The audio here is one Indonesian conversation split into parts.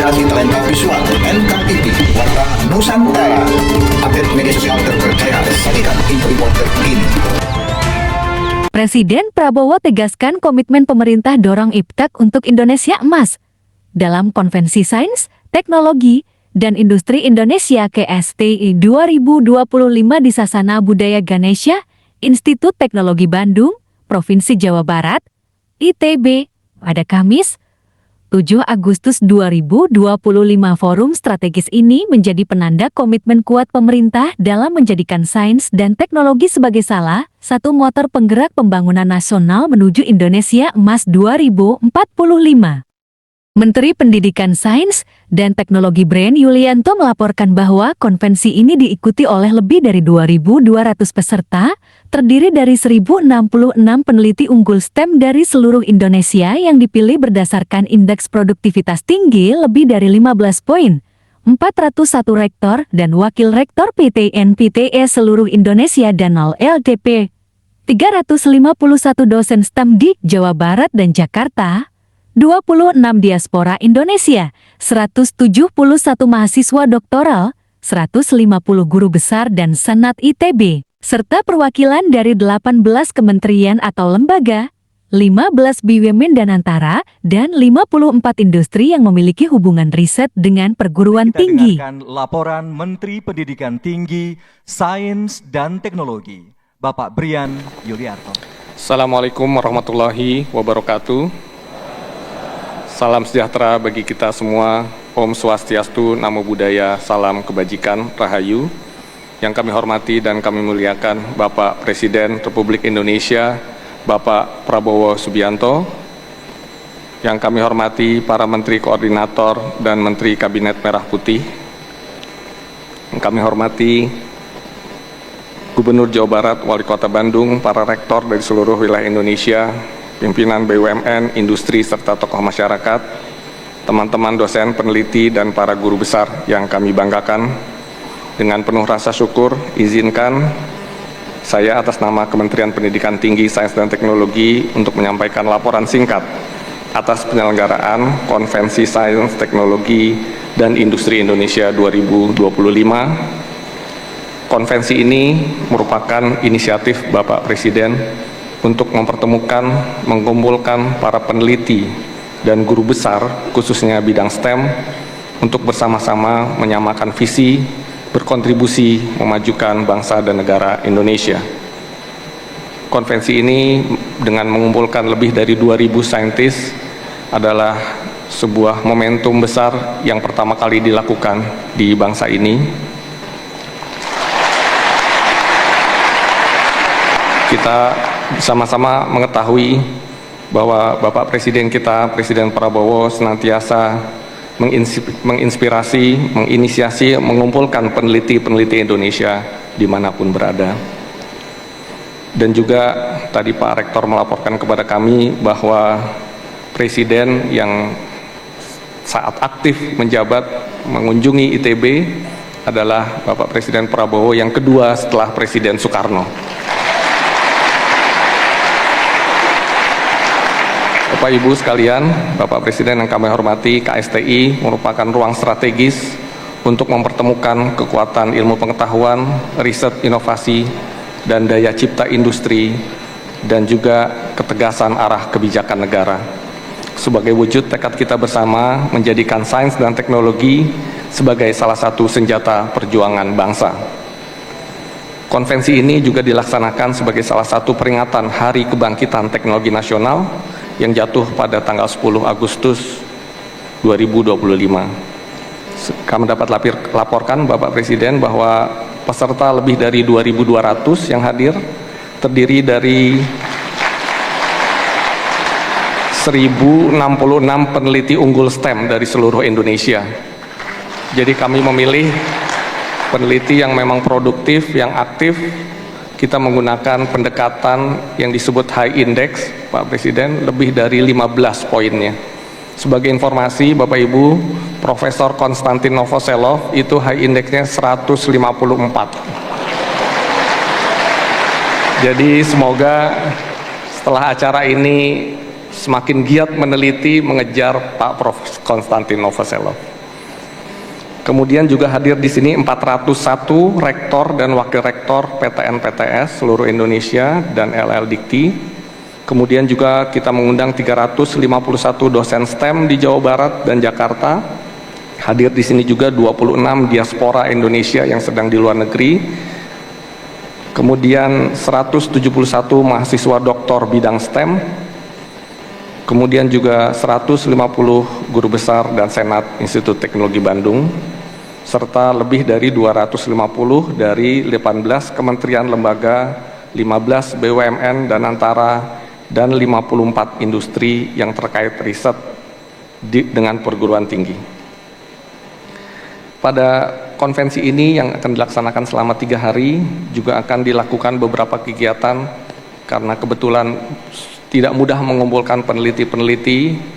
Komunikasi Talenta Visual NKTV, Warta Nusantara, update media sosial terpercaya, saksikan info terkini. Presiden Prabowo tegaskan komitmen pemerintah dorong IPTEK untuk Indonesia Emas. Dalam Konvensi Sains, Teknologi, dan Industri Indonesia KSTI 2025 di Sasana Budaya Ganesha, Institut Teknologi Bandung, Provinsi Jawa Barat, ITB, pada Kamis, 7 Agustus 2025. Forum strategis ini menjadi penanda komitmen kuat pemerintah dalam menjadikan sains dan teknologi sebagai salah satu motor penggerak pembangunan nasional menuju Indonesia Emas 2045. Menteri Pendidikan Sains dan Teknologi Bren Yulianto melaporkan bahwa konvensi ini diikuti oleh lebih dari 2.200 peserta, terdiri dari 1.066 peneliti unggul STEM dari seluruh Indonesia yang dipilih berdasarkan indeks produktivitas tinggi lebih dari 15 poin. 401 rektor dan wakil rektor PTN PTE seluruh Indonesia dan LDP. 351 dosen STEM di Jawa Barat dan Jakarta. 26 diaspora Indonesia, 171 mahasiswa doktoral, 150 guru besar dan senat ITB, serta perwakilan dari 18 kementerian atau lembaga, 15 BUMN dan antara, dan 54 industri yang memiliki hubungan riset dengan perguruan tinggi. Kita dengarkan laporan Menteri Pendidikan Tinggi, Sains dan Teknologi, Bapak Brian Yuliarto. Assalamualaikum warahmatullahi wabarakatuh. Salam sejahtera bagi kita semua. Om Swastiastu, Namo Buddhaya, salam kebajikan, rahayu. Yang kami hormati dan kami muliakan Bapak Presiden Republik Indonesia, Bapak Prabowo Subianto. Yang kami hormati para Menteri Koordinator dan Menteri Kabinet Merah Putih. Yang kami hormati Gubernur Jawa Barat, Wali Kota Bandung, para rektor dari seluruh wilayah Indonesia, pimpinan BUMN, industri, serta tokoh masyarakat, teman-teman dosen, peneliti, dan para guru besar yang kami banggakan. Dengan penuh rasa syukur, izinkan saya atas nama Kementerian Pendidikan Tinggi, Sains dan Teknologi untuk menyampaikan laporan singkat atas penyelenggaraan Konvensi Sains, Teknologi, dan Industri Indonesia 2025. Konvensi ini merupakan inisiatif Bapak Presiden untuk mempertemukan, mengumpulkan para peneliti dan guru besar, khususnya bidang STEM, untuk bersama-sama menyamakan visi, berkontribusi memajukan bangsa dan negara Indonesia. Konvensi ini dengan mengumpulkan lebih dari 2.000 saintis adalah sebuah momentum besar yang pertama kali dilakukan di bangsa ini. Kita sama-sama mengetahui bahwa Bapak Presiden kita, Presiden Prabowo, senantiasa menginspirasi, menginisiasi, mengumpulkan peneliti-peneliti Indonesia dimanapun berada. Dan juga tadi Pak Rektor melaporkan kepada kami bahwa Presiden yang saat aktif menjabat mengunjungi ITB adalah Bapak Presiden Prabowo yang kedua setelah Presiden Soekarno. Bapak Ibu sekalian, Bapak Presiden yang kami hormati, KSTI merupakan ruang strategis untuk mempertemukan kekuatan ilmu pengetahuan, riset, inovasi, dan daya cipta industri, dan juga ketegasan arah kebijakan negara. Sebagai wujud tekad kita bersama menjadikan sains dan teknologi sebagai salah satu senjata perjuangan bangsa. Konvensi ini juga dilaksanakan sebagai salah satu peringatan Hari Kebangkitan Teknologi Nasional yang jatuh pada tanggal 10 Agustus 2025. Kami dapat laporkan Bapak Presiden bahwa peserta lebih dari 2.200 yang hadir, terdiri dari 1.066 peneliti unggul STEM dari seluruh Indonesia. Jadi kami memilih peneliti yang memang produktif, yang aktif. Kita menggunakan pendekatan yang disebut high index, Pak Presiden, lebih dari 15 poinnya. Sebagai informasi, Bapak Ibu, Profesor Konstantin Novoselov itu high indexnya 154. Jadi semoga setelah acara ini semakin giat meneliti, mengejar Pak Prof. Konstantin Novoselov. Kemudian juga hadir di sini 401 rektor dan wakil rektor PTN-PTS seluruh Indonesia dan LL Dikti. Kemudian juga kita mengundang 351 dosen STEM di Jawa Barat dan Jakarta. Hadir di sini juga 26 diaspora Indonesia yang sedang di luar negeri. Kemudian 171 mahasiswa doktor bidang STEM. Kemudian juga 150 guru besar dan senat Institut Teknologi Bandung, serta lebih dari 250 dari 18 kementerian lembaga, 15 BUMN dan antara, dan 54 industri yang terkait riset dengan perguruan tinggi. Pada konvensi ini yang akan dilaksanakan selama 3 hari, juga akan dilakukan beberapa kegiatan karena kebetulan tidak mudah mengumpulkan peneliti-peneliti.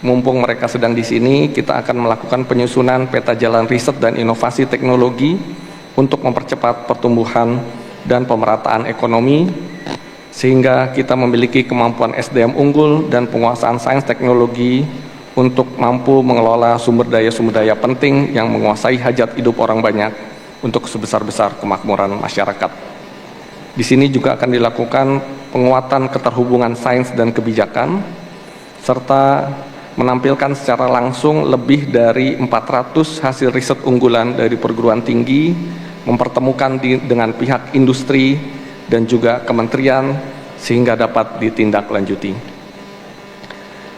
Mumpung mereka sedang di sini, kita akan melakukan penyusunan peta jalan riset dan inovasi teknologi untuk mempercepat pertumbuhan dan pemerataan ekonomi, sehingga kita memiliki kemampuan SDM unggul dan penguasaan sains teknologi untuk mampu mengelola sumber daya penting yang menguasai hajat hidup orang banyak untuk sebesar-besar kemakmuran masyarakat. Di sini juga akan dilakukan penguatan keterhubungan sains dan kebijakan, serta menampilkan secara langsung lebih dari 400 hasil riset unggulan dari perguruan tinggi, mempertemukan dengan pihak industri dan juga kementerian sehingga dapat ditindaklanjuti.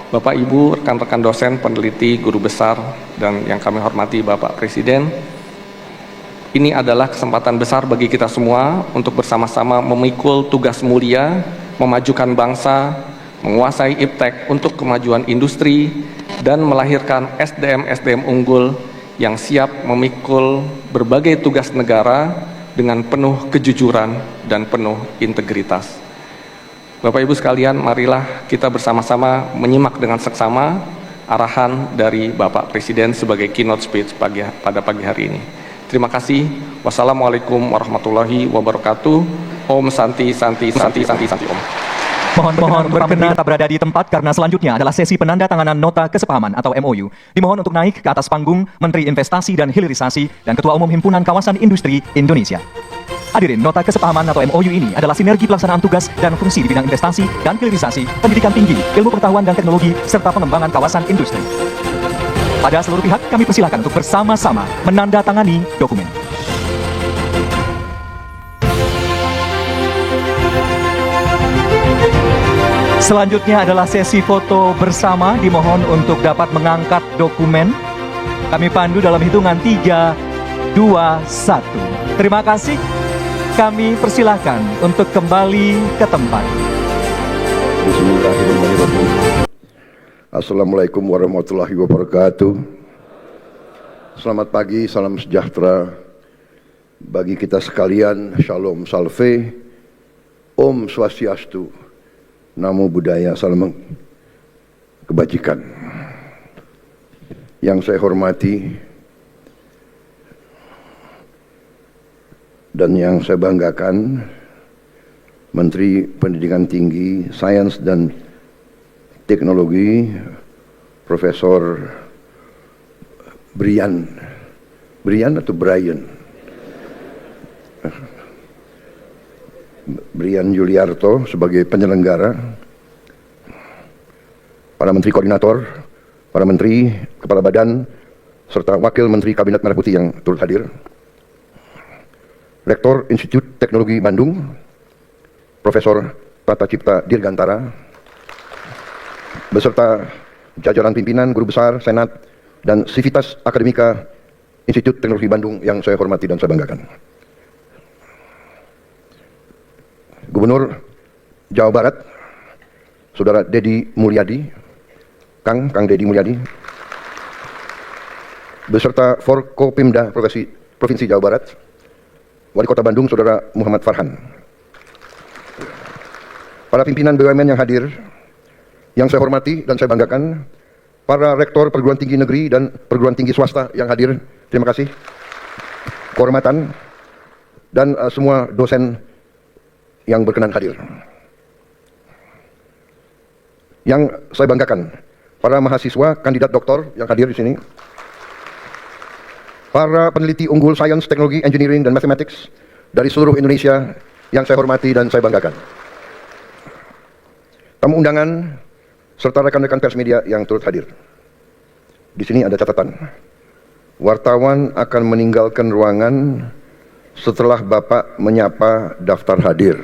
Bapak Ibu, rekan-rekan dosen, peneliti, guru besar, dan yang kami hormati Bapak Presiden, ini adalah kesempatan besar bagi kita semua untuk bersama-sama memikul tugas mulia, memajukan bangsa, menguasai iptek untuk kemajuan industri, dan melahirkan SDM-SDM unggul yang siap memikul berbagai tugas negara dengan penuh kejujuran dan penuh integritas. Bapak Ibu sekalian, marilah kita bersama-sama menyimak dengan seksama arahan dari Bapak Presiden sebagai keynote speech pada pagi hari ini. Terima kasih. Wassalamualaikum warahmatullahi wabarakatuh. Om Santi Santi Santi Santi Santi Om. Mohon berkenan tetap berada di tempat karena selanjutnya adalah sesi penandatanganan nota kesepahaman atau MOU. Dimohon untuk naik ke atas panggung Menteri Investasi dan Hilirisasi dan Ketua Umum Himpunan Kawasan Industri Indonesia. Hadirin, nota kesepahaman atau MOU ini adalah sinergi pelaksanaan tugas dan fungsi di bidang investasi dan hilirisasi, pendidikan tinggi, ilmu pengetahuan dan teknologi, serta pengembangan kawasan industri. Pada seluruh pihak, kami persilakan untuk bersama-sama menandatangani dokumen. Selanjutnya adalah sesi foto bersama. Dimohon untuk dapat mengangkat dokumen. Kami pandu dalam hitungan 3, 2, 1. Terima kasih. Kami persilakan untuk kembali ke tempat. Bismillahirrahmanirrahim. Assalamualaikum warahmatullahi wabarakatuh. Selamat pagi, salam sejahtera bagi kita sekalian. Shalom salve, Om Swastiastu, Namo Buddhaya, salam kebajikan. Yang saya hormati dan yang saya banggakan, Menteri Pendidikan Tinggi, Sains dan Teknologi, Profesor Brian atau Brian? Brian Yuliarto sebagai penyelenggara, para menteri koordinator, para menteri, kepala badan, serta wakil menteri Kabinet Merah Putih yang turut hadir, Rektor Institut Teknologi Bandung, Profesor Tata Cipta Dirgantara, beserta jajaran pimpinan, guru besar, senat, dan sivitas akademika Institut Teknologi Bandung yang saya hormati dan saya banggakan. Gubernur Jawa Barat, Saudara Dedi Mulyadi, Kang Dedi Mulyadi, beserta Forkopimda Provinsi Jawa Barat, Wali Kota Bandung, Saudara Muhammad Farhan, para pimpinan BUMN yang hadir, yang saya hormati dan saya banggakan, para rektor perguruan tinggi negeri dan perguruan tinggi swasta yang hadir, terima kasih, kehormatan, dan semua dosen yang berkenan hadir. Yang saya banggakan, para mahasiswa kandidat doktor yang hadir di sini, para peneliti unggul sains, teknologi, engineering, dan mathematics dari seluruh Indonesia yang saya hormati dan saya banggakan. Tamu undangan serta rekan-rekan pers media yang turut hadir. Di sini ada catatan. Wartawan akan meninggalkan ruangan setelah Bapak menyapa daftar hadir.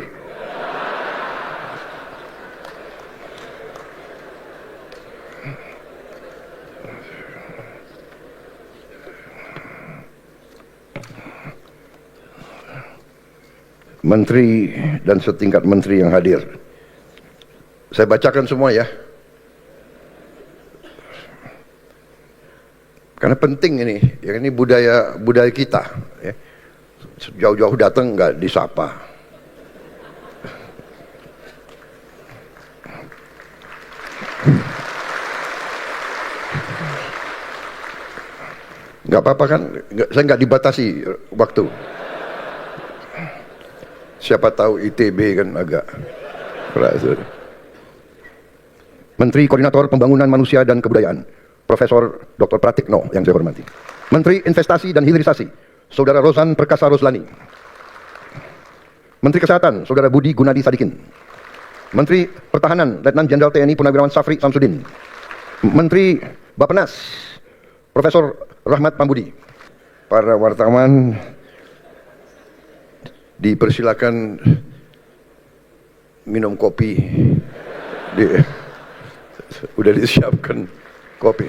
Menteri dan setingkat menteri yang hadir. Saya bacakan semua ya. Karena penting ini, ya ini budaya kita. Ya. Jauh-jauh datang nggak disapa. Nggak apa-apa kan? Saya nggak dibatasi waktu. Siapa tahu ITB kan agak keras. Menteri Koordinator Pembangunan Manusia dan Kebudayaan, Profesor Dr. Pratikno yang saya hormati. Menteri Investasi dan Hilirisasi, Saudara Rozan Perkasa Roslani. Menteri Kesehatan, Saudara Budi Gunadi Sadikin. Menteri Pertahanan, Letnan Jenderal TNI Purnawirawan Safri Samsudin. Menteri Bappenas, Profesor Rahmat Pambudi. Para wartawan dipersilakan minum kopi. Udah disiapkan kopi.